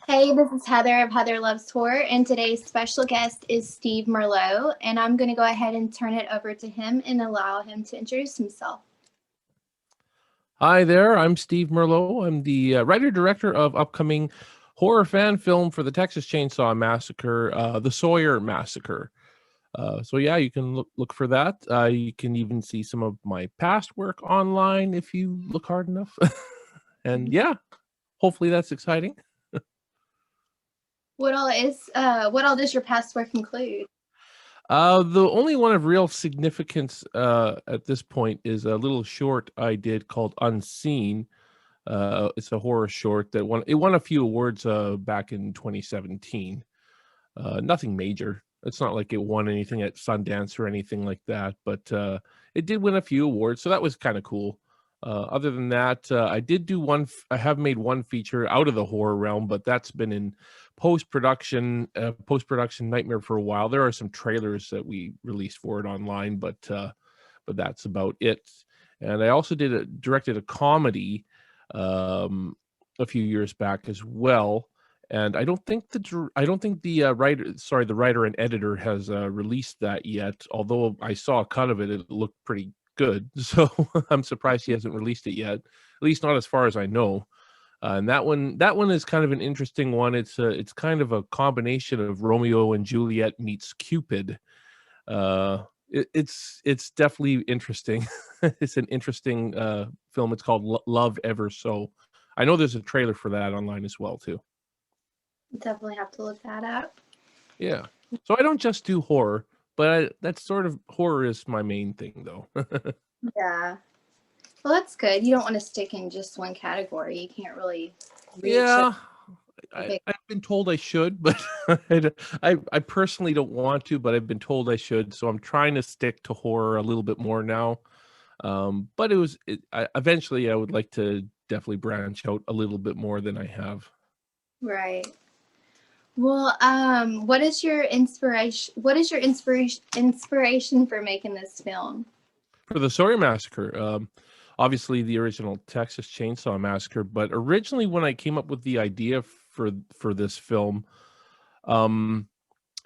Hey, this is Heather of Heather Loves Horror, and today's special guest is Steve Merlo, and I'm going to go ahead and turn it over to him and allow him to introduce himself. Hi there, I'm Steve Merlo. I'm the writer-director of upcoming horror fan film for the Texas Chainsaw Massacre, the Sawyer Massacre. So yeah, you can look for that. You can even see some of my past work online if you look hard enough. And yeah, hopefully that's exciting. What all does your past work include? The only one of real significance at this point is a little short I did called Unseen. It's a horror short that won a few awards back in 2017. Nothing major. It's not like it won anything at Sundance or anything like that, but it did win a few awards, so that was kind of cool. Other than that, I did do one. I have made one feature out of the horror realm, but that's been in post production nightmare for a while. There are some trailers that we released for it online, but that's about it. And I also directed a comedy a few years back as well. And I don't think the writer and editor has released that yet. Although I saw a cut of it, it looked pretty good. So I'm surprised he hasn't released it yet. At least not as far as I know. And that one is kind of an interesting one. It's kind of a combination of Romeo and Juliet meets Cupid. It's definitely interesting. It's an interesting film. It's called Love Ever So. I know there's a trailer for that online as well too. Definitely have to look that up. Yeah. So I don't just do horror, but that's sort of horror is my main thing though. Yeah. Well, that's good. You don't want to stick in just one category. You can't really reach Yeah. a big. I've been told I should, but I personally don't want to, but I've been told I should. So I'm trying to stick to horror a little bit more now. But eventually I would like to definitely branch out a little bit more than I have. Right. Well, what is your inspiration? What is your inspiration for making this film? For the Sawyer Massacre, obviously the original Texas Chainsaw Massacre, but originally when I came up with the idea for this film, um,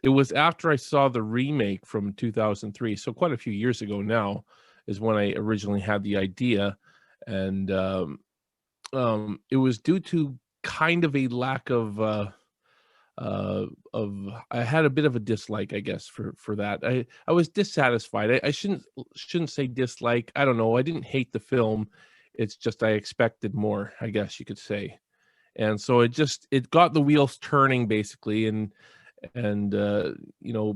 it was after I saw the remake from 2003, so quite a few years ago now, is when I originally had the idea, and it was due to kind of a lack of I had a bit of a dislike, I guess, for that. I was dissatisfied. I shouldn't say dislike. I don't know. I didn't hate the film. It's just I expected more, I guess you could say. And so it got the wheels turning basically, and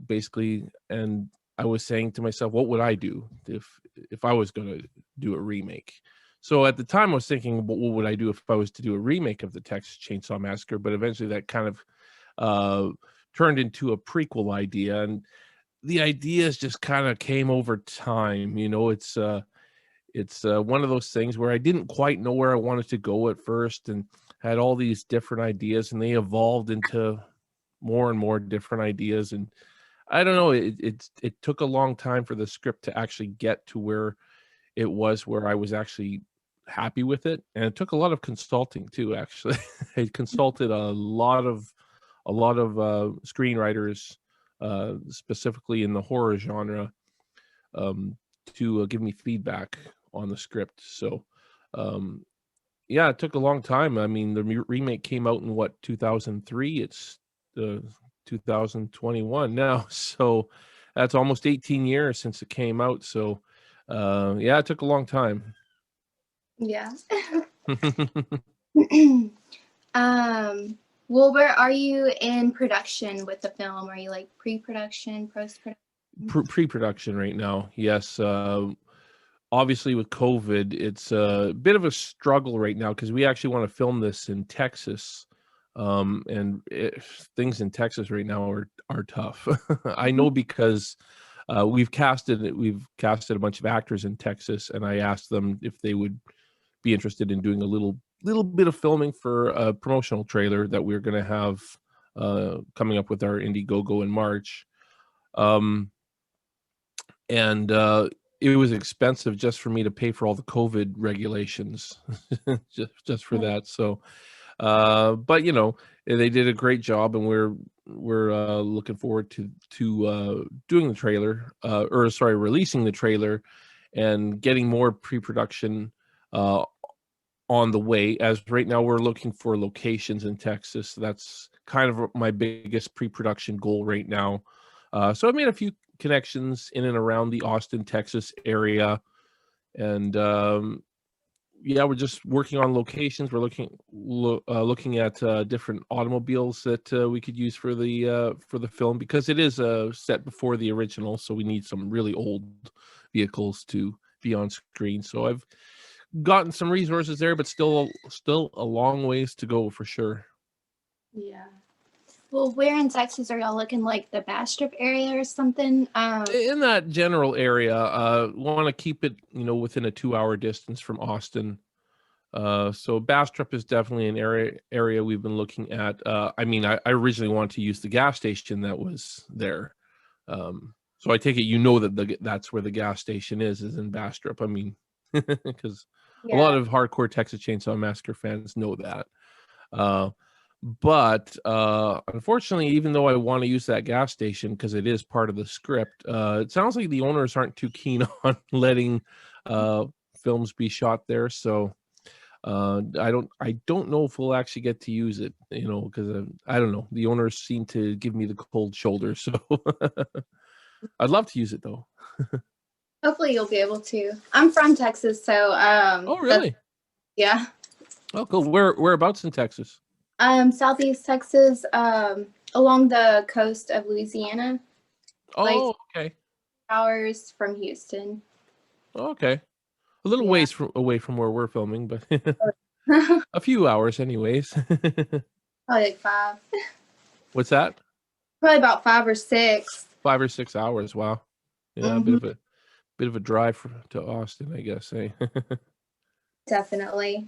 basically, and I was saying to myself, what would I do if I was going to do a remake? So at the time I was thinking, what would I do if I was to do a remake of the Texas Chainsaw Massacre? But eventually that kind of uh, turned into a prequel idea, and the ideas just kind of came over time. It's one of those things where I didn't quite know where I wanted to go at first, and had all these different ideas, and they evolved into more and more different ideas. And I don't know, it took a long time for the script to actually get to where it was, where I was actually happy with it, and it took a lot of consulting too. Actually, I consulted a lot of screenwriters, specifically in the horror genre, um, to give me feedback on the script. So, um, yeah, it took a long time. I mean, the remake came out in what, 2003? It's 2021 now, so that's almost 18 years since it came out. So, yeah, it took a long time. Yeah. Well, where are you in production with the film? Are you like pre-production, post-production? Pre-production right now, yes. Obviously with COVID, it's a bit of a struggle right now because we actually want to film this in Texas. Things in Texas right now are tough. I know because we've casted a bunch of actors in Texas, and I asked them if they would be interested in doing a little bit of filming for a promotional trailer that we're going to have coming up with our Indiegogo in March. Um, and it was expensive just for me to pay for all the COVID regulations, just for that. So But you know, they did a great job, and we're looking forward to doing the trailer, or sorry, releasing the trailer, and getting more pre-production uh, on the way. As right now, we're looking for locations in Texas. That's kind of my biggest pre-production goal right now. So I've made a few connections in and around the Austin, Texas area, and yeah, we're just working on locations. We're looking at different automobiles that we could use for the film, because it is set before the original, so we need some really old vehicles to be on screen. So I've gotten some resources there, but still a long ways to go for sure. Yeah. Well, where in Texas are y'all looking, like the Bastrop area or something? In that general area, want to keep it, you know, within a 2-hour distance from Austin. So Bastrop is definitely an area we've been looking at. I mean, I originally wanted to use the gas station that was there. So I take it you know that that's where the gas station is in Bastrop. I mean, because a lot Yeah. of hardcore Texas Chainsaw Massacre fans know that. But unfortunately, even though I want to use that gas station because it is part of the script, it sounds like the owners aren't too keen on letting films be shot there. So I don't know if we'll actually get to use it, you know, because I don't know. The owners seem to give me the cold shoulder, so I'd love to use it though. Hopefully you'll be able to. I'm from Texas, so Oh, really? yeah. Oh, cool. Whereabouts in Texas? Southeast Texas, along the coast of Louisiana, like Oh, okay. hours from Houston. Okay. A little Yeah. ways away from where we're filming, but Probably a few hours anyways. like 5. What's that? Probably about 5 or 6. 5 or 6 hours. Wow. Yeah, a Hmm. bit of a drive to Austin, I guess. Eh? Definitely.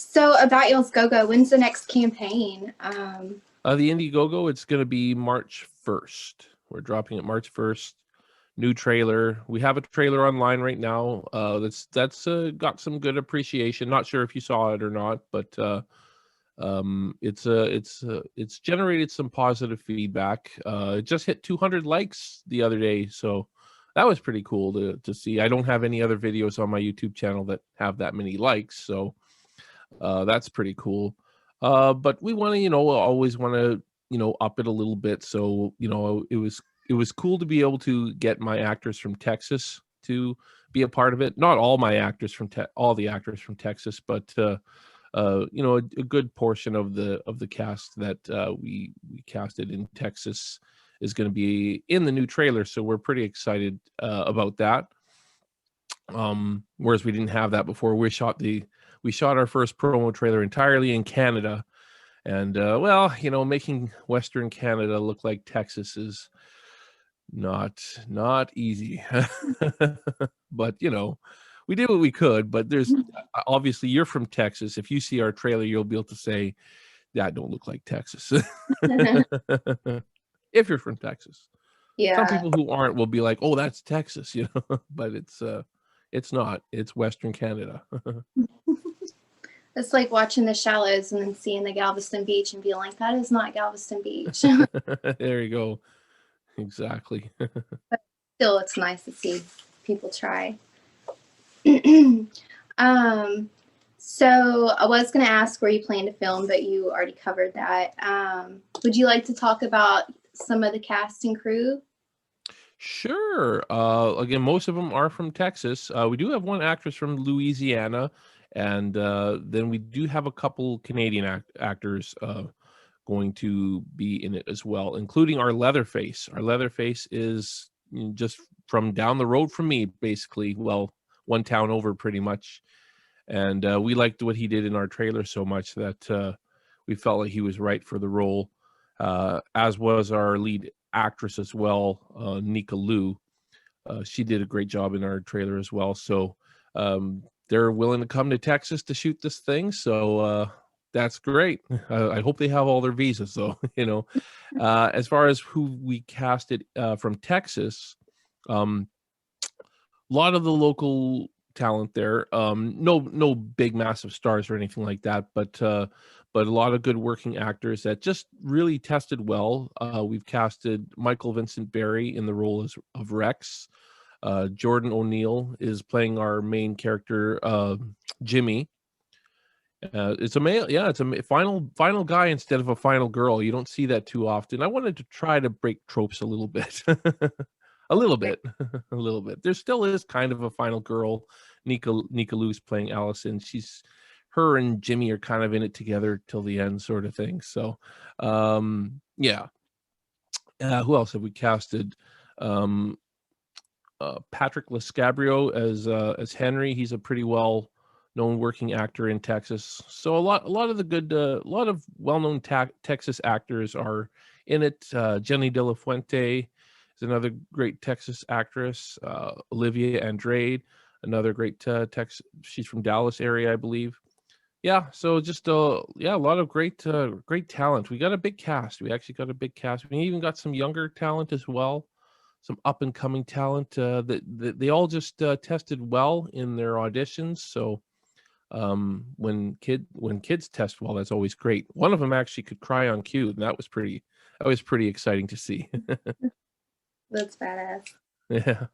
So about y'all's go-go, when's the next campaign? The Indiegogo, it's going to be March 1st. We're dropping it March 1st. New trailer. We have a trailer online right now. That's got some good appreciation. Not sure if you saw it or not, but it's generated some positive feedback. It just hit 200 likes the other day, so that was pretty cool to see. I don't have any other videos on my YouTube channel that have that many likes, so that's pretty cool. But we want to, you know, always want to, you know, up it a little bit. So, you know, it was cool to be able to get my actors from Texas to be a part of it. Not all my actors from all the actors from Texas, but you know, a good portion of the cast that we casted in Texas is going to be in the new trailer. So we're pretty excited about that. Whereas we didn't have that before. We shot our first promo trailer entirely in Canada, and well, you know, making Western Canada look like Texas is not easy. But you know, we did what we could. But there's obviously, you're from Texas. If you see our trailer, you'll be able to say that don't look like Texas. If you're from Texas. Some Yeah. people who aren't will be like, oh, that's Texas, you know. But it's not. It's Western Canada. It's like watching The Shallows and then seeing the Galveston Beach and being like, that is not Galveston Beach. There you go. Exactly. Still, it's nice to see people try. So I was going to ask where you plan to film, but you already covered that. Would you like to talk about some of the cast and crew? Sure. Again, most of them are from Texas. We do have one actress from Louisiana, and then we do have a couple Canadian actors going to be in it as well, including our Leatherface. Our Leatherface is just from down the road from me, basically. Well, one town over, pretty much. And we liked what he did in our trailer so much that we felt like he was right for the role, as was our lead actress as well, Nika Lou. She did a great job in our trailer as well. So they're willing to come to Texas to shoot this thing. So that's great. I hope they have all their visas, though. You know, as far as who we casted from Texas, a lot of the local talent there. No big massive stars or anything like that, but a lot of good working actors that just really tested well. We've casted Michael Vincent Barry in the role of Rex. Jordan O'Neill is playing our main character, Jimmy. It's a male, yeah. It's a final guy instead of a final girl. You don't see that too often. I wanted to try to break tropes a little bit, a little bit, a little bit. There still is kind of a final girl. Nika Lu's playing Allison. Her and Jimmy are kind of in it together till the end, sort of thing. So, yeah. Who else have we casted? Patrick Lescabrio as Henry. He's a pretty well known working actor in Texas. So a lot of the good, a lot of well-known Texas actors are in it. Jenny De La Fuente is another great Texas actress. Olivia Andrade, another great Texas. She's from Dallas area, I believe. Yeah, so just a lot of great talent. We got a big cast. We actually got a big cast. We even got some younger talent as well, some up and coming talent that they all just tested well in their auditions. So when kids test well, that's always great. One of them actually could cry on cue, and that was pretty exciting to see. That's badass. Yeah.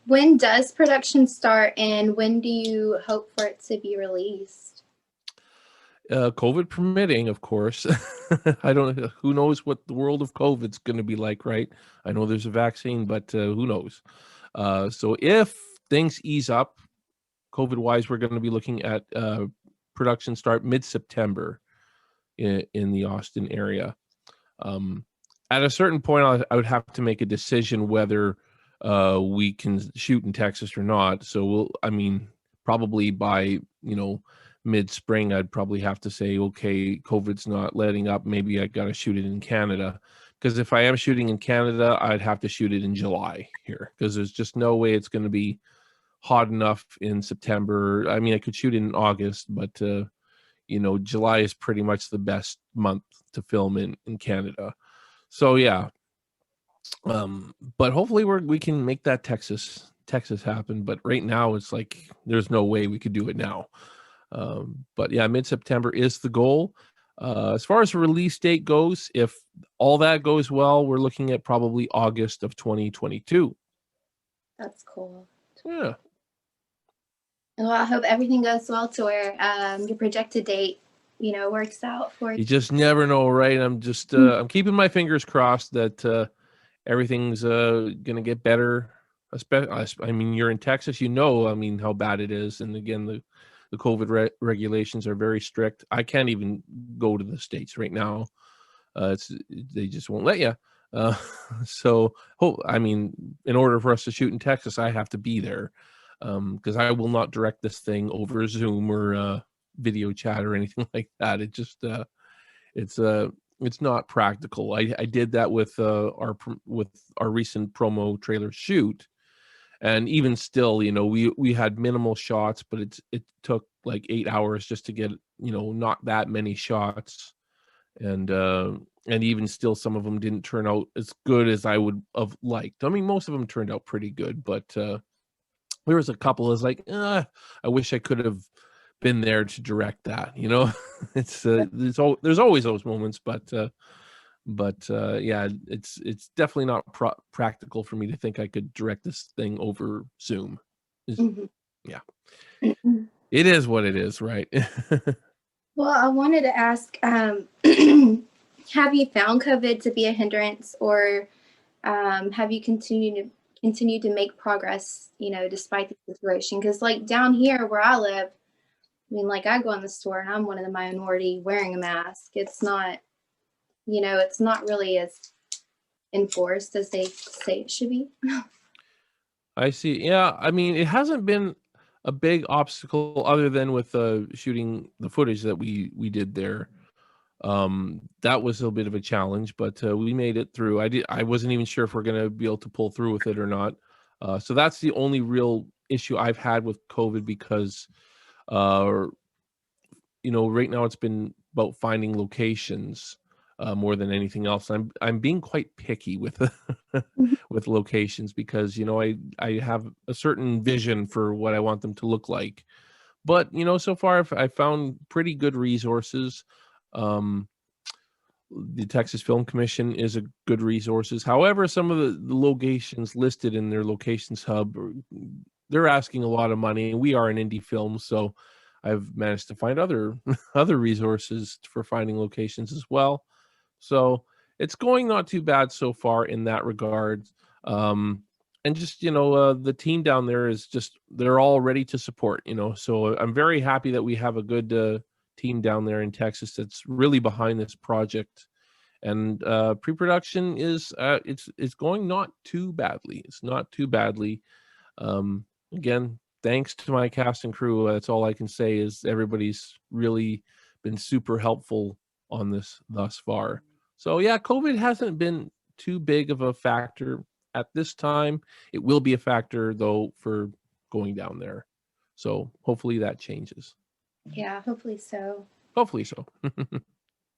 When does production start, and when do you hope for it to be released? COVID permitting, of course. I don't. Who knows what the world of COVID's going to be like, right? I know there's a vaccine, but who knows? So if things ease up, COVID-wise, we're going to be looking at production start mid-September in the Austin area. At a certain point, I would have to make a decision whether we can shoot in Texas or not. So probably by mid-spring, I'd probably have to say, okay, COVID's not letting up. Maybe I got to shoot it in Canada. Because if I am shooting in Canada, I'd have to shoot it in July here, because there's just no way it's going to be hot enough in September. I mean, I could shoot in August, but July is pretty much the best month to film in Canada. So yeah, but hopefully we can make that Texas happen. But right now, it's like there's no way we could do it now. But yeah, mid-September is the goal. As far as the release date goes, if all that goes well, we're looking at probably August of 2022. That's cool. Yeah. Well, I hope everything goes well to where your projected date, works out for you. You just never know, right? I'm just I'm keeping my fingers crossed that everything's gonna get better. I mean, you're in Texas, how bad it is, and again, the COVID regulations are very strict. I can't even go to the States right now. They just won't let you. So, in order for us to shoot in Texas, I have to be there, because I will not direct this thing over Zoom or video chat or anything like that. It just it's not practical. I did that with our recent promo trailer shoot. And even still, we had minimal shots, but it took like 8 hours just to get, not that many shots. And even still, some of them didn't turn out as good as I would have liked. I mean, most of them turned out pretty good, but there was a couple that's like, I wish I could have been there to direct that. There's always those moments, but yeah, it's definitely not practical for me to think I could direct this thing over Zoom. Yeah, it is what it is, right? Well, I wanted to ask, have you found COVID to be a hindrance, or have you continued to make progress, despite the situation? Because like down here where I live, I go in the store and I'm one of the minority wearing a mask. It's not, it's not really as enforced as they say it should be. I see. Yeah, I mean, it hasn't been a big obstacle other than with shooting the footage that we did there. That was a bit of a challenge, but we made it through. I wasn't even sure if we're going to be able to pull through with it or not. So that's the only real issue I've had with COVID, because right now it's been about finding locations. more than anything else. I'm being quite picky with Mhm. with locations because I have a certain vision for what I want them to look like. But so far I found pretty good resources. Um, the Texas Film Commission is a good resources. However, some of the locations listed in their locations hub, they're asking a lot of money, and we are an indie film, so I've managed to find other other resources for finding locations as well. So it's going not too bad so far in that regard. Um, and just the team down there is just they're all ready to support. So I'm very happy that we have a good team down there in Texas that's really behind this project. And pre-production is it's going not too badly. It's not too badly. Again, thanks to my cast and crew. That's all I can say is everybody's really been super helpful on this thus far. So yeah, COVID hasn't been too big of a factor at this time. It will be a factor though for going down there. So hopefully that changes. Yeah, hopefully so. Hopefully so.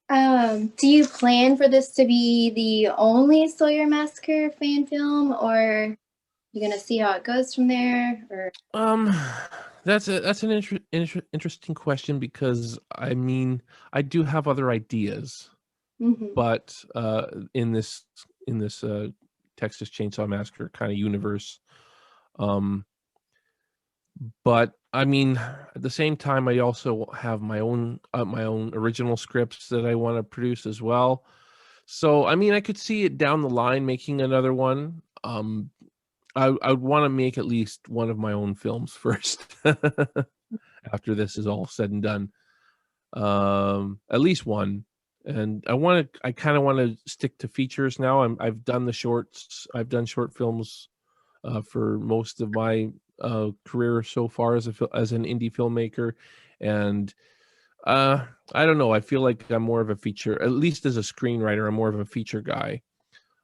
Do you plan for this to be the only Sawyer Massacre fan film, or you gonna see how it goes from there? Or Um, that's an interesting question because I mean I do have other ideas, Mhm. but in this Texas Chainsaw Massacre kind of universe, um, but I mean at the same time I also have my own original scripts that I want to produce as well. So I mean I could see it down the line making another one. I would want to make at least one of my own films first after this is all said and done. At least one. And I kind of want to stick to features now. I've done the shorts. I've done short films for most of my career so far as an indie filmmaker, and I don't know. I feel like I'm more of a feature, at least as a screenwriter. I'm more of a feature guy.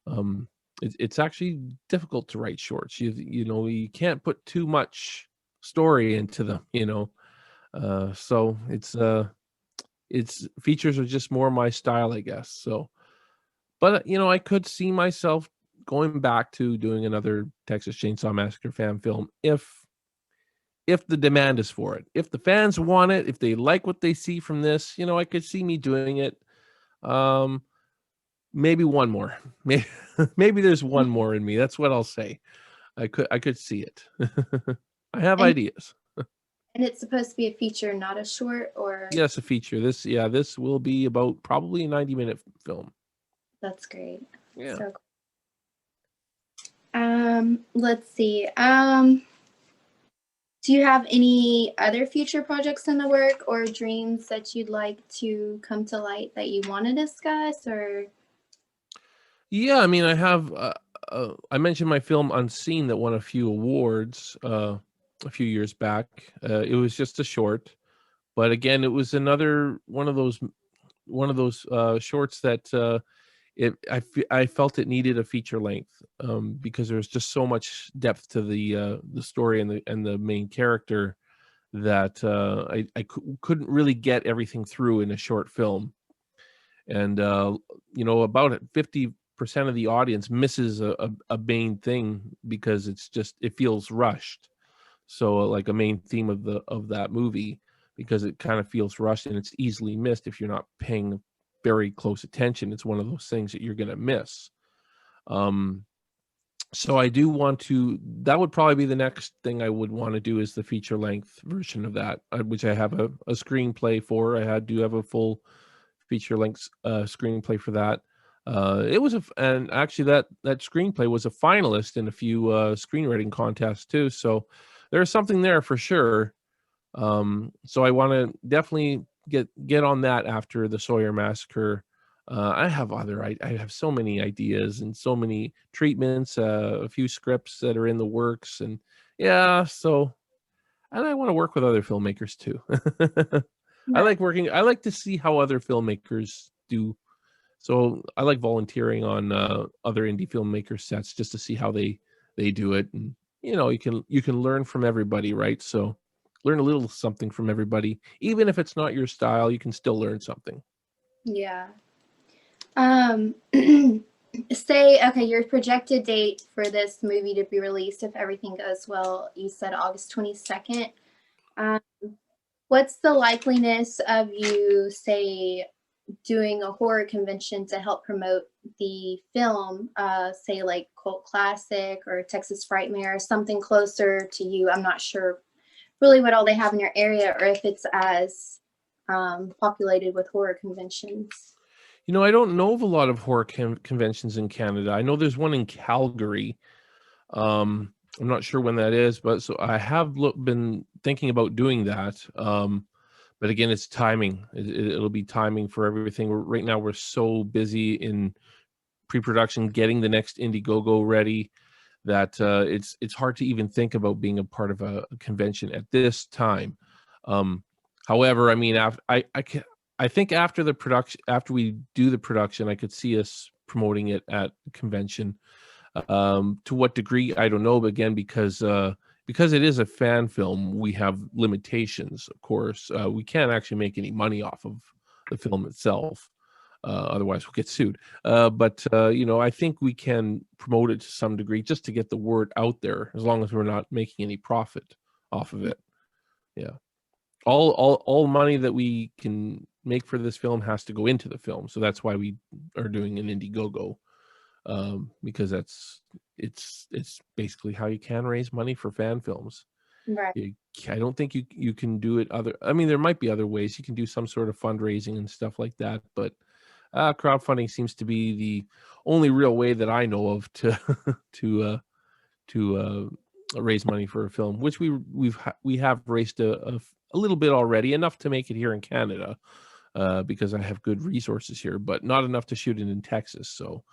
Um, it's actually difficult to write shorts. You can't put too much story into them. So it's features are just more my style, I guess. So, but I could see myself going back to doing another Texas Chainsaw Massacre fan film if the demand is for it. If the fans want it, if they like what they see from this, I could see me doing it. Um, maybe one more. Maybe maybe there's one more in me. That's what I'll say. I could see it. I have and ideas. and it's supposed to be a feature, not a short. Or Yes, a feature. This will be about probably a 90-minute film. that's great. Yeah. So, let's see. Do you have any other future projects in the work or dreams that you'd like to come to light that you want to discuss? Or Yeah, I mean, I mentioned my film Unseen that won a few awards a few years back. It was just a short, but again, it was another one of those shorts that I felt it needed a feature length because there's just so much depth to the story and the main character that couldn't really get everything through in a short film. And about 50% of the audience misses a main thing because it feels rushed. So like a main theme of that movie, because it kind of feels rushed and it's easily missed if you're not paying very close attention. It's one of those things that you're going to miss. um so I do want to that would probably be the next thing I would want to do, is the feature length version of that, which I have a screenplay for. Do have a full feature length screenplay for that. And actually that screenplay was a finalist in a few screenwriting contests too. So there's something there for sure. So I want to definitely get on that after the Sawyer Massacre. I have so many ideas and so many treatments, a few scripts that are in the works, and yeah. So and I want to work with other filmmakers too. no. I like to see how other filmmakers do. So I like volunteering on other indie filmmaker sets just to see how they do it. And you can learn from everybody, right? So learn a little something from everybody. Even if it's not your style, you can still learn something. Yeah. Um, say, okay, your projected date for this movie to be released, if everything goes well, you said August 22nd. Um, what's the likeliness of you, say, doing a horror convention to help promote the film, say like Cult Classic or Texas Frightmare, something closer to you? I'm not sure really what all they have in your area or if it's as populated with horror conventions. You know, I don't know of a lot of horror conventions in Canada. I know there's one in Calgary. I'm not sure when that is, but so I have been thinking about doing that. But again, it's timing. It'll be timing for everything. Right now, we're so busy in pre-production, getting the next Indiegogo ready, that it's hard to even think about being a part of a convention at this time. Um, However, I mean, I think after the production, after we do the production, I could see us promoting it at the convention. To what degree, I don't know, but again, because it is a fan film, we have limitations. Of course, we can't actually make any money off of the film itself. Otherwise, we'll get sued. But you know, I think we can promote it to some degree just to get the word out there, as long as we're not making any profit off of it. Yeah, all money that we can make for this film has to go into the film, so that's why we are doing an Indiegogo, because it's basically how you can raise money for fan films. Right. I don't think you can do it other. I mean, there might be other ways you can do some sort of fundraising and stuff like that, but crowdfunding seems to be the only real way that I know of to to raise money for a film, which we have raised a little bit already, enough to make it here in Canada, because I have good resources here, but not enough to shoot it in Texas. So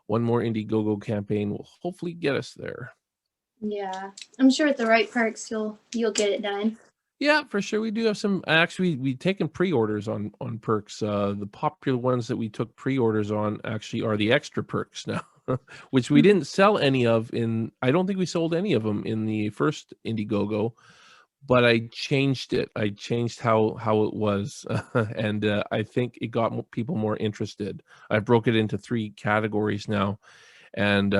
one more Indiegogo campaign will hopefully get us there. Yeah, I'm sure with the right perks, you'll get it done. Yeah, for sure. We do have some. Actually, we've taken pre-orders on perks. The popular ones that we took pre-orders on actually are the extra perks now, which we didn't sell any of in. I don't think we sold any of them in the first Indiegogo, but I changed it. I changed how it was, and I think it got people more interested. I broke it into 3 categories now, and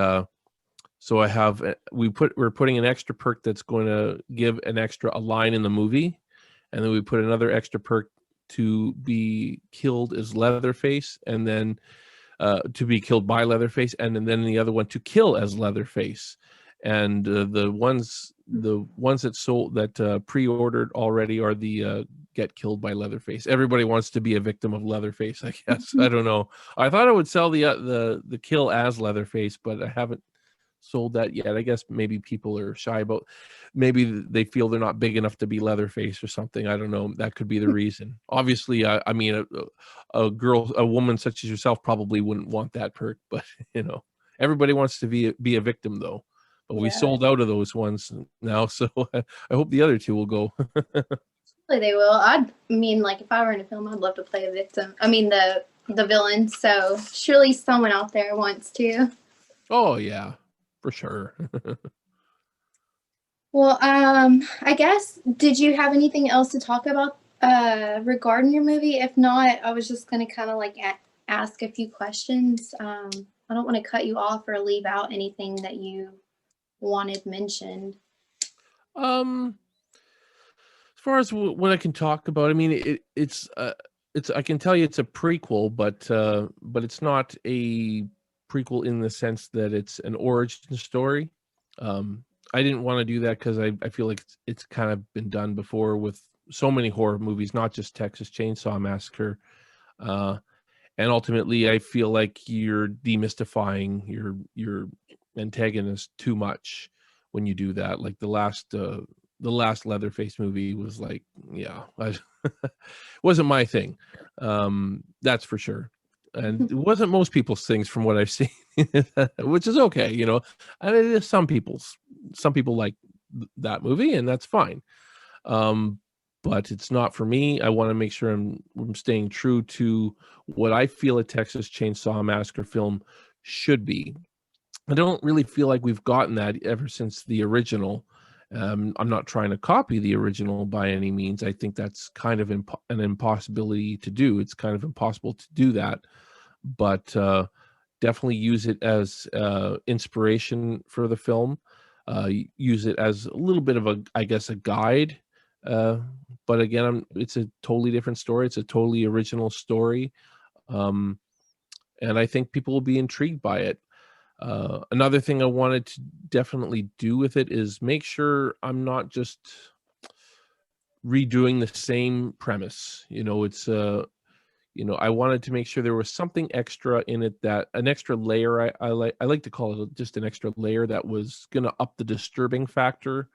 so I have we're putting an extra perk that's going to give an extra a line in the movie, and then we put another extra perk to be killed as Leatherface, and then to be killed by Leatherface, and then the other one to kill as Leatherface. And the ones that sold that pre-ordered already are the get killed by Leatherface. Everybody wants to be a victim of Leatherface, I guess. I don't know. I thought I would sell the kill as Leatherface, but I haven't sold that yet. I guess maybe people are shy about, maybe they feel they're not big enough to be Leatherface or something. I don't know. That could be the reason. Obviously, I mean, a woman such as yourself probably wouldn't want that perk, but you know, everybody wants to be a victim though. But we Yeah, sold out of those ones now, so I hope the other 2 will go. hopefully they will. I mean, like if I were in a film, I'd love to play a victim. I mean the villain. So surely someone out there wants to. Oh yeah, for sure. Well, I guess did you have anything else to talk about regarding your movie? If not, I was just gonna kind of like ask a few questions. I don't want to cut you off or leave out anything that you wanted mentioned. um As far as what I can talk about, I mean, it's I can tell you it's a prequel, but it's not a prequel in the sense that it's an origin story. Um, I didn't want to do that because I feel like it's kind of been done before with so many horror movies, not just Texas Chainsaw Massacre. Uh, and ultimately, I feel like you're demystifying your antagonist too much when you do that. Like the last Leatherface movie was like, yeah, wasn't my thing. That's for sure. And it wasn't most people's things from what I've seen, which is okay, you know. And it is some people like that movie, and that's fine. Um, but it's not for me. I want to make sure I'm staying true to what I feel a Texas Chainsaw Massacre film should be. I don't really feel like we've gotten that ever since the original. I'm not trying to copy the original by any means. I think that's kind of an impossibility to do. It's kind of impossible to do that. but definitely use it as inspiration for the film. Use it as a little bit of a, I guess, a guide. Uh, but again, it's a totally different story. It's a totally original story, um, and I think people will be intrigued by it. Another thing I wanted to definitely do with it is make sure I'm not just redoing the same premise. I wanted to make sure there was something extra in it, that an extra layer. I like to call it just an extra layer that was going to up the disturbing factor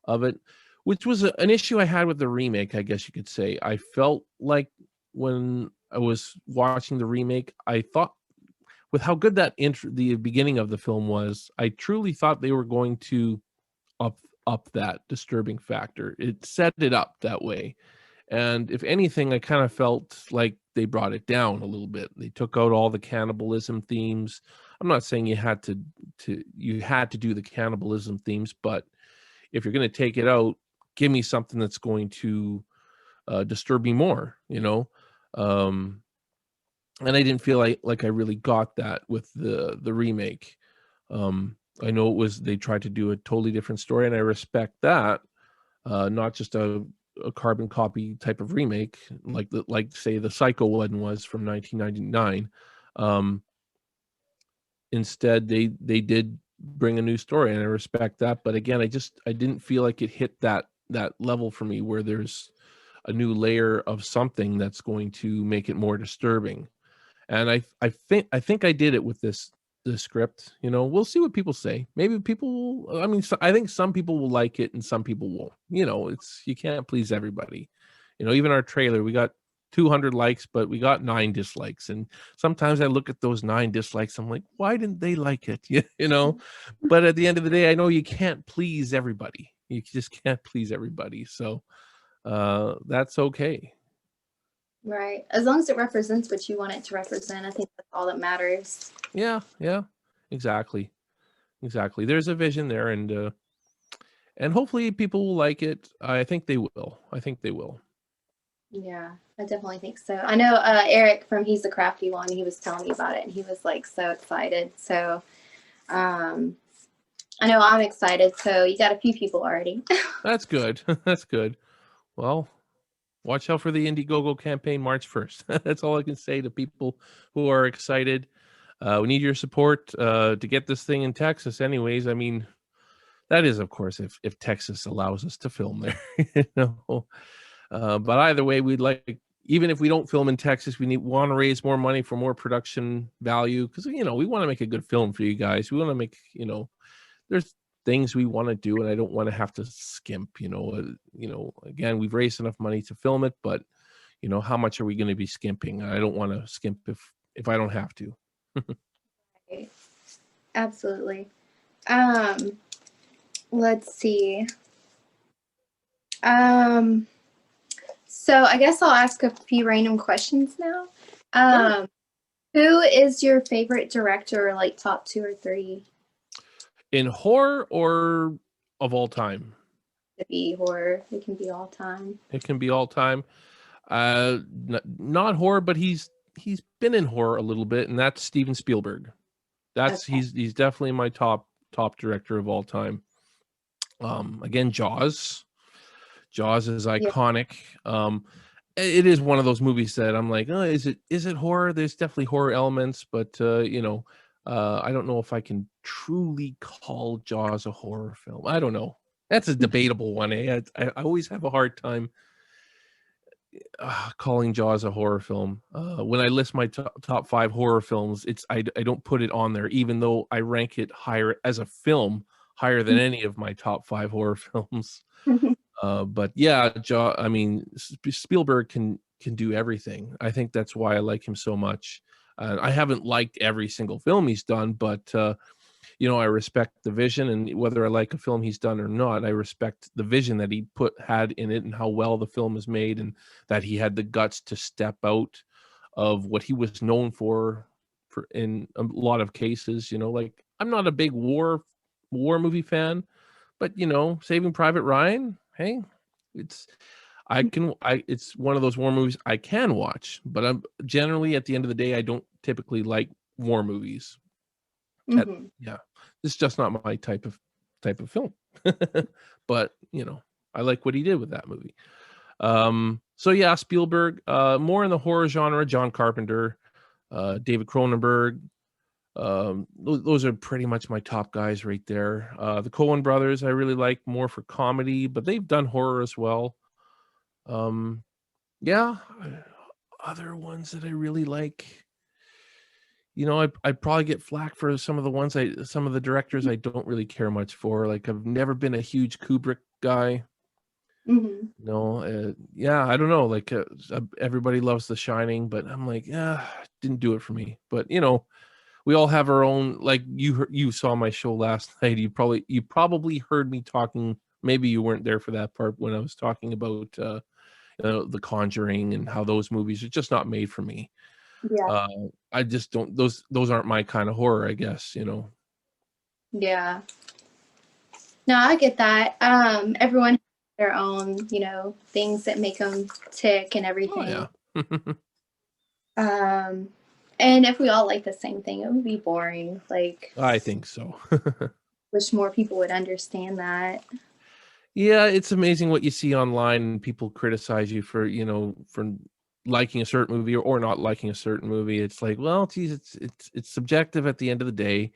of it, which was an issue I had with the remake, I guess you could say. I felt like when I was watching the remake, I thought with how good the beginning of the film was, I truly thought they were going to up up that disturbing factor. It set it up that way. And if anything, I kind of felt like they brought it down a little bit. They took out all the cannibalism themes. I'm not saying you had to do the cannibalism themes, but if you're going to take it out, give me something that's going to disturb me more, Um, and I didn't feel like I really got that with the remake. I know they tried to do a totally different story, and I respect that. Not just a carbon copy type of remake like say the Psycho one was from 1999. Um, Instead, they did bring a new story, and I respect that. But again, I didn't feel like it hit that level for me where there's a new layer of something that's going to make it more disturbing. And I think I did it with the script. We'll see what people say. Maybe people I mean, I think some people will like it and some people won't. You can't please everybody. Even our trailer, we got 200 likes, but we got 9 dislikes. And sometimes I look at those 9 dislikes, I'm like, why didn't they like it? You know? But at the end of the day, I know you can't please everybody. You just can't please everybody. So that's okay. Right. As long as it represents what you want it to represent, I think that's all that matters. Yeah, yeah. Exactly. Exactly. There's a vision there, and hopefully people will like it. I think they will. I think they will. Yeah, I definitely think so. I know Eric from He's the Crafty One, he was telling me about it and he was like so excited. So um, I know I'm excited. So you got a few people already. That's good. That's good. Well, watch out for the Indiegogo campaign March 1st. That's all I can say to people who are excited. We need your support to get this thing in Texas anyways. I mean, that is, of course, if Texas allows us to film there. But either way, we'd like, even if we don't film in Texas, we want to raise more money for more production value, because we want to make a good film for you guys. We want to make, there's things we want to do, and I don't want to have to skimp. Again, we've raised enough money to film it, but how much are we going to be skimping? I don't want to skimp if I don't have to. Right. Absolutely. Um, let's see. So I guess I'll ask a few random questions now. Sure. Who is your favorite director, like top 2 or 3? In horror or of all time? It could be horror. It can be all time. It can be all time. Not horror, but he's been in horror a little bit, and that's Steven Spielberg. Okay. He's definitely my top director of all time. Again, Jaws. Jaws is Yeah. iconic. It is one of those movies that I'm like, oh, is it horror? There's definitely horror elements, but I don't know if I can truly call Jaws a horror film. I don't know. That's a debatable one. I always have a hard time calling Jaws a horror film. When I list my top 5 horror films, I don't put it on there, even though I rank it higher as a film, higher than any of my top 5 horror films. But yeah, I mean, Spielberg can do everything. I think that's why I like him so much. I haven't liked every single film he's done, but I respect the vision, and whether I like a film he's done or not, I respect the vision that he had in it, and how well the film is made, and that he had the guts to step out of what he was known for in a lot of cases. Like, I'm not a big war movie fan, but Saving Private Ryan, hey, it's it's one of those war movies I can watch, but I'm generally at the end of the day, I don't typically like war movies. Hmm. Yeah, it's just not my type of film. But I like what he did with that movie. So yeah, Spielberg, more in the horror genre, John Carpenter, David Cronenberg. Those are pretty much my top guys right there. The Coen brothers I really like more for comedy, but they've done horror as well. Yeah, other ones that I really like. I'd probably get flack for some of the directors I don't really care much for. Like, I've never been a huge Kubrick guy. Hmm. Yeah, I don't know. Like, everybody loves The Shining, but I'm like, yeah, didn't do it for me. But we all have our own. Like, you saw my show last night. You probably heard me talking. Maybe you weren't there for that part when I was talking about The Conjuring and how those movies are just not made for me. Yeah. Uh, I just don't. Those aren't my kind of horror, I guess. Yeah. No, I get that. Everyone has their own, things that make them tick and Oh everything. yeah. Um, and if we all like the same thing, it would be boring. Like, I think so. wish more people would understand that. Yeah, it's amazing what you see online and people criticize you for liking a certain movie or not liking a certain movie. It's like, well, geez, it's subjective at the end of the day.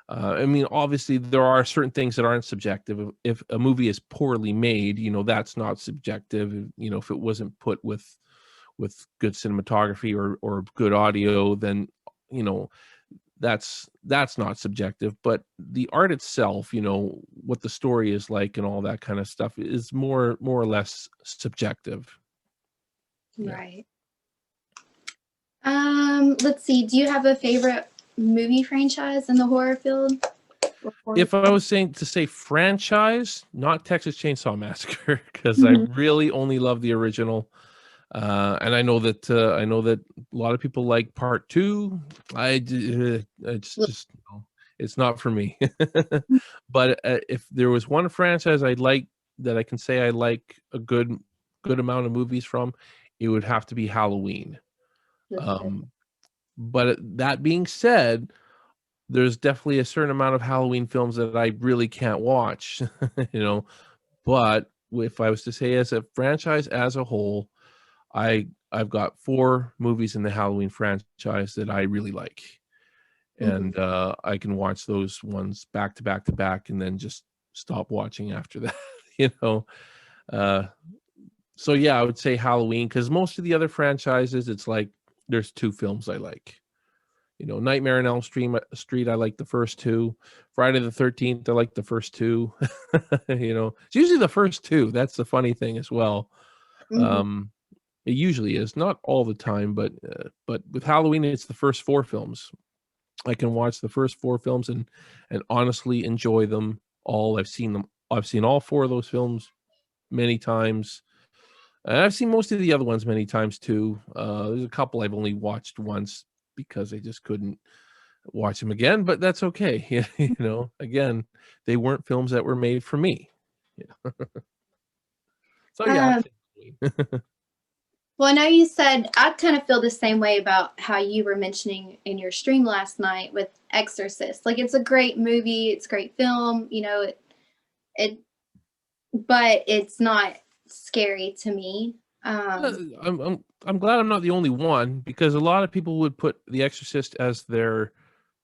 I mean, obviously there are certain things that aren't subjective. If a movie is poorly made, that's not subjective. If it wasn't put with good cinematography or good audio, then you know that's not subjective. But the art itself, what the story is like and all that kind of stuff is more or less subjective. Yeah. Right. Let's see. Do you have a favorite movie franchise in the horror field? Or horror If I film? was saying to say franchise, not Texas Chainsaw Massacre, because I Mhm. really only love the original. And I know that a lot of people like part two. It's just no, it's not for me. But if there was one franchise I like that I can say I like a good amount of movies from, it would have to be Halloween. That's good. Um, but that being said, there's definitely a certain amount of Halloween films that I really can't watch, you know. But if I was to say as a franchise as a whole, I've got 4 movies in the Halloween franchise that I really like, Hmm. and I can watch those ones back to back to back, and then just stop watching after that. You know, uh, so yeah, I would say Halloween because most of the other franchises, it's like there's 2 films I like. Nightmare on Elm Street, I like the first 2. Friday the 13th, I like the first 2. It's usually the first 2. That's the funny thing as well. Hmm. Um, it usually is, not all the time, but with Halloween, it's the first 4 films. I can watch the first 4 films and honestly enjoy them all. I've seen all 4 of those films many times. And I've seen most of the other ones many times too. There's a couple I've only watched once because I just couldn't watch them again, but that's okay. Again, they weren't films that were made for me. Yeah. So yeah, I'd Um, say Halloween. well, I know you said I kind of feel the same way about how you were mentioning in your stream last night with Exorcist. Like, it's a great movie, it's a great film, it but it's not scary to me. Uh, I'm glad I'm not the only one because a lot of people would put The Exorcist as their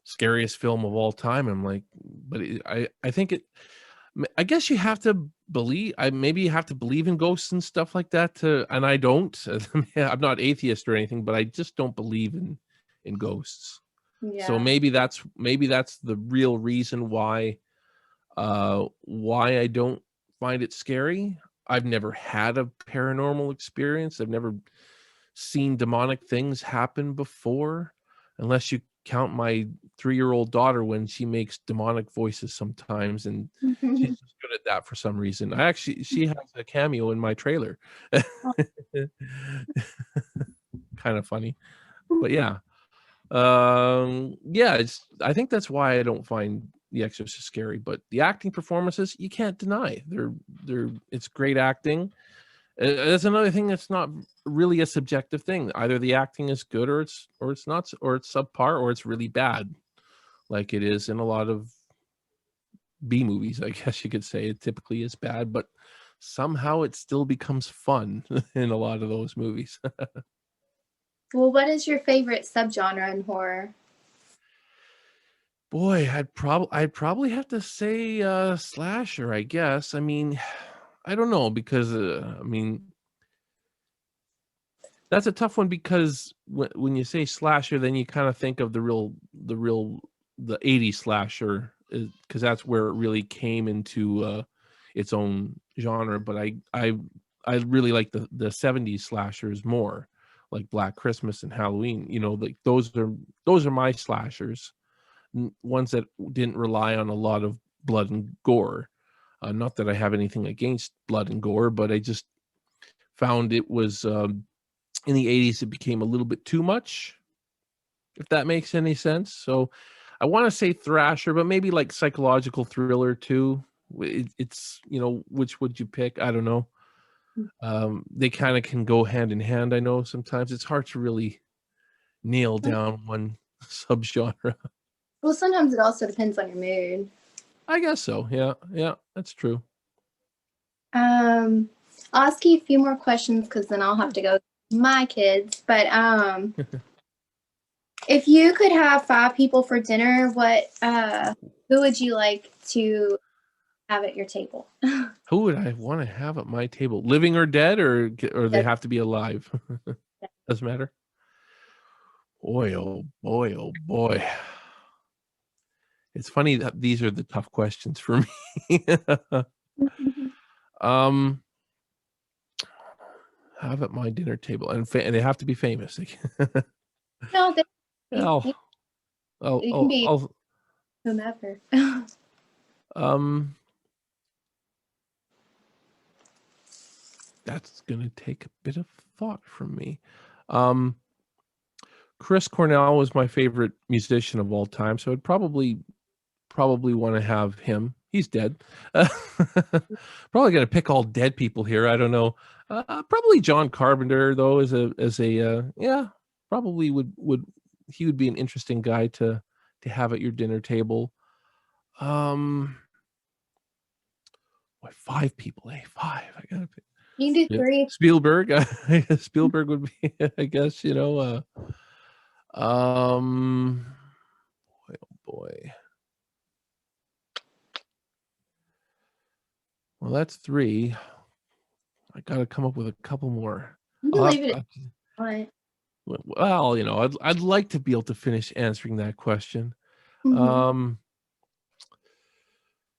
scariest film of all time. I'm like, but I think I guess you have to believe. Maybe you have to believe in ghosts and stuff like that. And I don't. I'm not atheist or anything, but I just don't believe in ghosts. So Yeah. maybe that's the real reason why I don't find it scary. I've never had a paranormal experience. I've never seen demonic things happen before, unless you count my 3-year-old daughter when she makes demonic voices sometimes, and she's just good at that for some reason. She has a cameo in my trailer. Kind of funny, but yeah. Yeah, I think that's why I don't find The Exorcist scary, but the acting performances, you can't deny. It's great acting. That's another thing that's not really a subjective thing. Either the acting is good, or it's not, or it's subpar, or it's really bad, like it is in a lot of B movies. I guess you could say it typically is bad, but somehow it still becomes fun in a lot of those movies. Well, what is your favorite subgenre in horror? Boy, I'd probably have to say slasher, I guess. I mean, I don't know, because I mean, that's a tough one, because when you say slasher, then you kind of think of the 80s slasher, because that's where it really came into its own genre. But I really like the 70s slashers more, like Black Christmas and Halloween. Like those are my slashers, ones that didn't rely on a lot of blood and gore. Not that I have anything against blood and gore, but I just found it was in the 80s it became a little bit too much, if that makes any sense. So I want to say thrasher, but maybe like psychological thriller too. It's, which would you pick? I don't know. They kind of can go hand in hand. I know sometimes it's hard to really nail down one subgenre. Well, sometimes it also depends on your mood. I guess so. Yeah, yeah, that's true. I'll ask you a few more questions because then I'll have to go with my kids. But if you could have 5 people for dinner, who would you like to have at your table? Who would I want to have at my table? Living or dead, or they have to be alive? Doesn't matter. Boy, oh boy, oh boy. It's funny that these are the tough questions for me. um, have at my dinner table, and they have to be famous. No, I'll, it can be I'll, whomever. That's gonna take a bit of thought from me. Chris Cornell was my favorite musician of all time, so I'd probably want to have him. He's dead. Probably gonna pick all dead people here. I don't know. Probably John Carpenter, though, yeah, probably he would be an interesting guy to have at your dinner table. Boy, 5 people, 5. I gotta pick. You can do 3. Spielberg. Spielberg would be, I guess, boy, oh boy. Well, that's 3. I gotta come up with a couple more. You can leave it at Well, I'd like to be able to finish answering that question.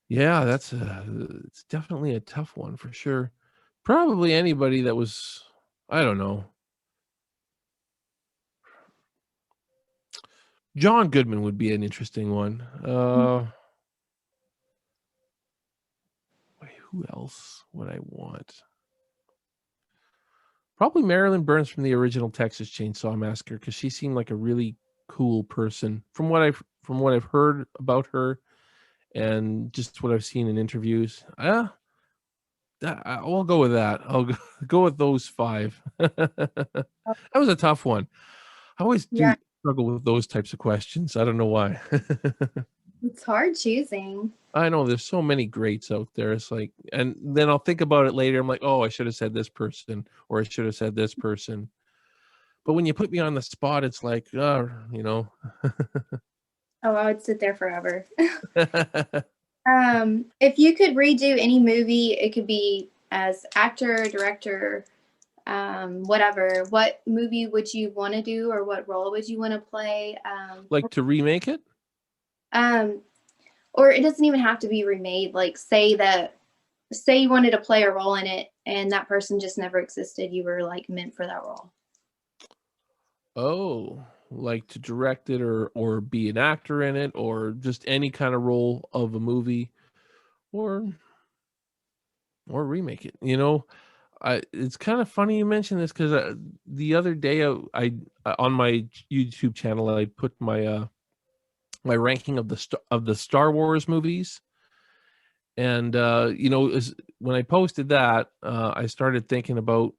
Yeah, it's definitely a tough one for sure. Probably anybody that was, I don't know. John Goodman would be an interesting one. Wait, who else would I want? Probably Marilyn Burns from the original Texas Chainsaw Massacre, because she seemed like a really cool person from what I've heard about her, and just what I've seen in interviews. I'll go with that. I'll go with those 5. That was a tough one. I always do struggle with those types of questions. I don't know why. It's hard choosing. I know there's so many greats out there. It's like, and then I'll think about it later. I'm like, oh, I should have said this person, or I should have said this person. But when you put me on the spot, it's like, Oh, I would sit there forever. If you could redo any movie, it could be as actor, director, whatever. What movie would you want to do, or what role would you want to play? Like to remake it? Or it doesn't even have to be remade. Like say you wanted to play a role in it and that person just never existed. You were like meant for that role. Oh, like to direct it, or be an actor in it, or just any kind of role of a movie, or remake it. It's kind of funny you mentioned this, because the other day I on my YouTube channel I put my my ranking of the Star Wars movies, and when I posted that, I started thinking about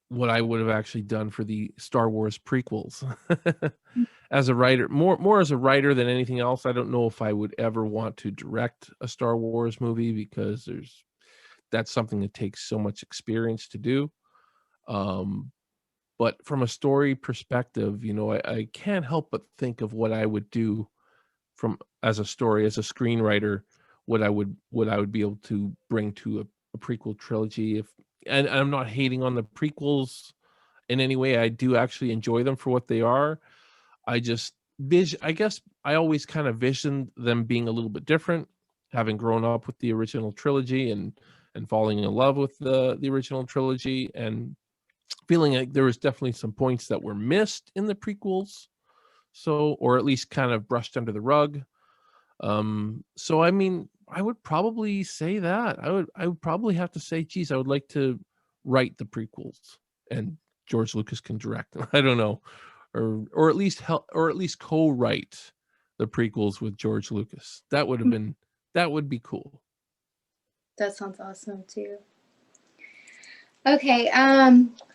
what I would have actually done for the Star Wars prequels. As a writer, more as a writer than anything else. I don't know if I would ever want to direct a Star Wars movie, because that's something that takes so much experience to do. Um, but from a story perspective, I can't help but think of what I would do from as a story, as a screenwriter, what I would be able to bring to a prequel trilogy. If and I'm not hating on the prequels in any way. I do actually enjoy them for what they are. I just I guess I always kind of visioned them being a little bit different, having grown up with the original trilogy and falling in love with the original trilogy, and feeling like there was definitely some points that were missed in the prequels, so, or at least kind of brushed under the rug. So I mean, I would probably say that. I would probably have to say, geez, I would like to write the prequels, and George Lucas can direct them. I don't know. Or at least help, or at least co-write the prequels with George Lucas. That would be cool. That sounds awesome too. Okay,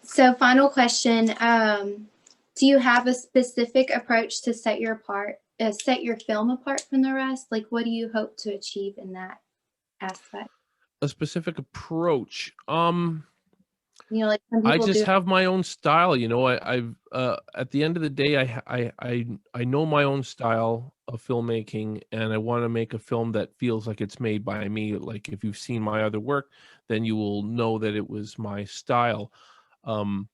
so final question. Do you have a specific approach to set your film apart from the rest? Like, what do you hope to achieve in that aspect? A specific approach. Like some I people just do. have my own style. I've at the end of the day, I know my own style of filmmaking, and I want to make a film that feels like it's made by me. Like, if you've seen my other work, then you will know that it was my style. Um,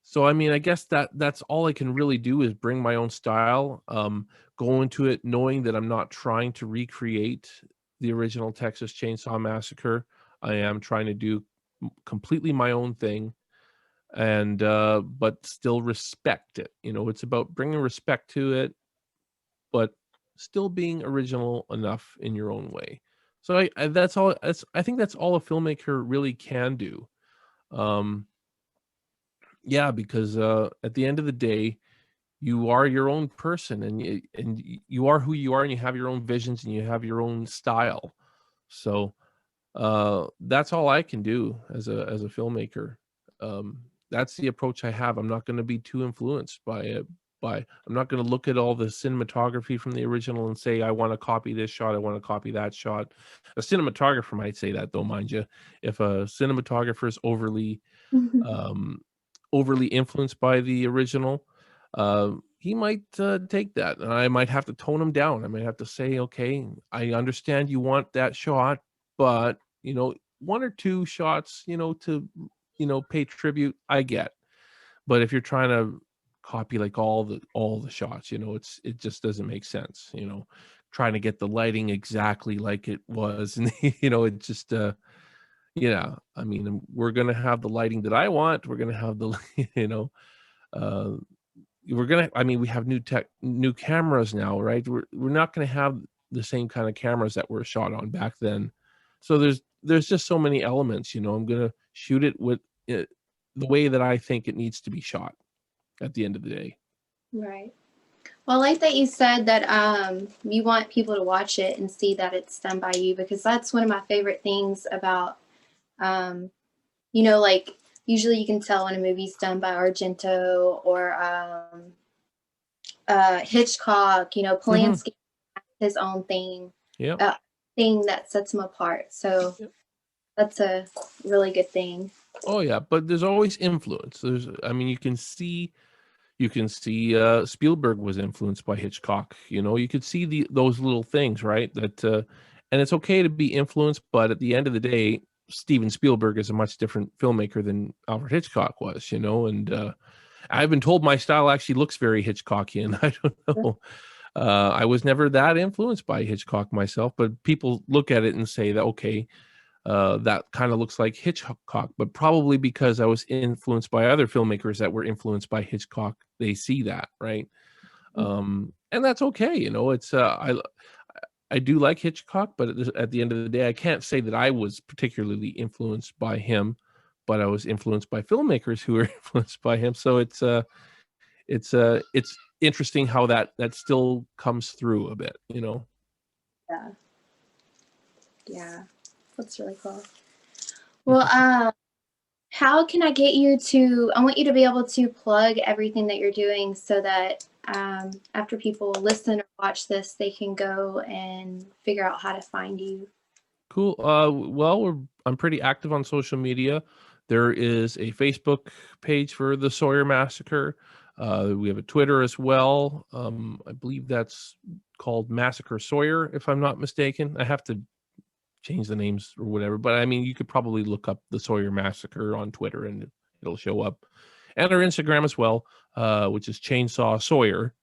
so I mean, I guess that's all I can really do, is bring my own style. Go into it knowing that I'm not trying to recreate the original Texas Chainsaw Massacre. I am trying to do completely my own thing, and but still respect it. It's about bringing respect to it, but still being original enough in your own way. So I think that's all a filmmaker really can do. um yeah, because at the end of the day, you are your own person, and you are who you are, and you have your own visions, and you have your own style. So that's all I can do as a filmmaker. That's the approach I have. I'm not going to be too influenced by it. I'm not going to look at all the cinematography from the original and say, I want to copy this shot, I want to copy that shot. A cinematographer might say that, though, mind you. If a cinematographer is um, overly influenced by the original, he might take that, and I might have to tone him down. I might have to say, okay, I understand you want that shot, but one or two shots, to pay tribute, I get. But if you're trying to copy like all the shots, it just doesn't make sense. Trying to get the lighting exactly like it was, and it just yeah. I mean, we're gonna have the lighting that I want. We're gonna have the you know uh I mean, we have new cameras now, right? We're not gonna have the same kind of cameras that were shot on back then. So there's just so many elements. I'm gonna shoot it with it the way that I think it needs to be shot at the end of the day. Right. Well, I like that you said that you want people to watch it and see that it's done by you, because that's one of my favorite things about, um, like usually you can tell when a movie's done by Argento or Hitchcock, Hmm. Polanski, his own thing, Yep. uh, thing that sets him apart. So Yep. that's a really good thing. Oh yeah, but there's always influence. I mean, you can see Spielberg was influenced by Hitchcock. You could see those little things, right? And it's okay to be influenced, but at the end of the day, Steven Spielberg is a much different filmmaker than Alfred Hitchcock was. And I've been told my style actually looks very Hitchcockian. I don't know. I was never that influenced by Hitchcock myself, but people look at it and say that, okay, that kind of looks like Hitchcock, but probably because I was influenced by other filmmakers that were influenced by Hitchcock, they see that, right? And that's okay. It's I do like Hitchcock, but at the end of the day, I can't say that I was particularly influenced by him, but I was influenced by filmmakers who were influenced by him. So it's interesting how that still comes through a bit. Yeah. Yeah. That's really cool. Well, how can I get you to? I want you to be able to plug everything that you're doing so that after people listen or watch this, they can go and figure out how to find you. Cool. Well, I'm pretty active on social media. There is a Facebook page for the Sawyer Massacre. We have a Twitter as well. I believe that's called Massacre Sawyer, if I'm not mistaken. I have to change the names or whatever, but I mean, you could probably look up the Sawyer Massacre on Twitter and it'll show up. And our Instagram as well, which is Chainsaw Sawyer.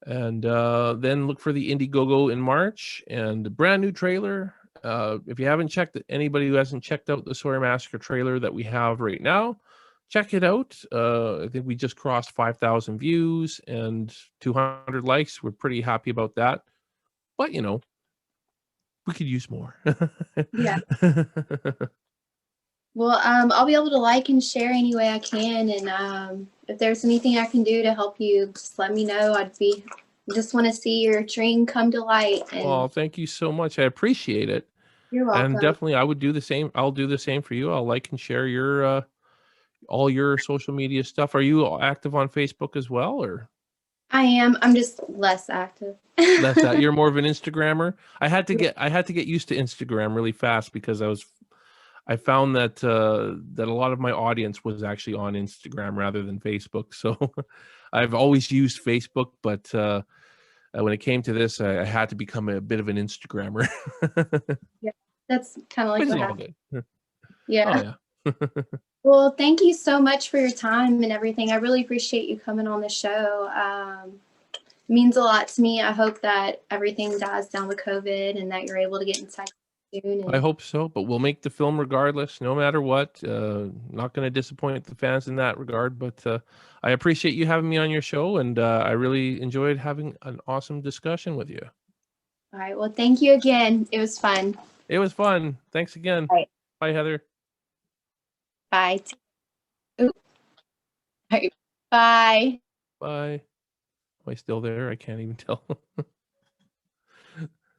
And then look for the Indiegogo in March and a brand new trailer. If you haven't checked it, anybody who hasn't checked out the Sawyer Massacre trailer that we have right now, check it out. I think we just crossed 5,000 views and 200 likes. We're pretty happy about that. But, you know, we could use more. Yeah. Well, I'll be able to like and share any way I can, and if there's anything I can do to help you, just let me know. Just want to see your dream come to light. Well, And thank you so much. I appreciate it. you're And welcome. definitely I would do the same. I'll do the same for you. I'll like and share your all your social media stuff. Are you active on Facebook as well, or I am. I'm just less active. less that you're more of an Instagrammer? I had to get used to Instagram really fast because I found that that a lot of my audience was actually on Instagram rather than Facebook. So I've always used Facebook, but when it came to this, I had to become a bit of an Instagrammer. Yeah, that's kind of like Which is what all happened. good. Oh Yeah. yeah. Well, thank you so much for your time and everything. I really appreciate you coming on the show. It means a lot to me. I hope that everything dies down with COVID and that you're able to get in touch soon. I And hope so, but we'll make the film regardless, no matter what. Not going to disappoint the fans in that regard, but I appreciate you having me on your show, and I really enjoyed having an awesome discussion with you. all right. Well, thank you again. It was fun. It was fun. Thanks again. All right. Bye, Heather. Bye. Oop. All right. Bye. Bye. Am I still there? I can't even tell.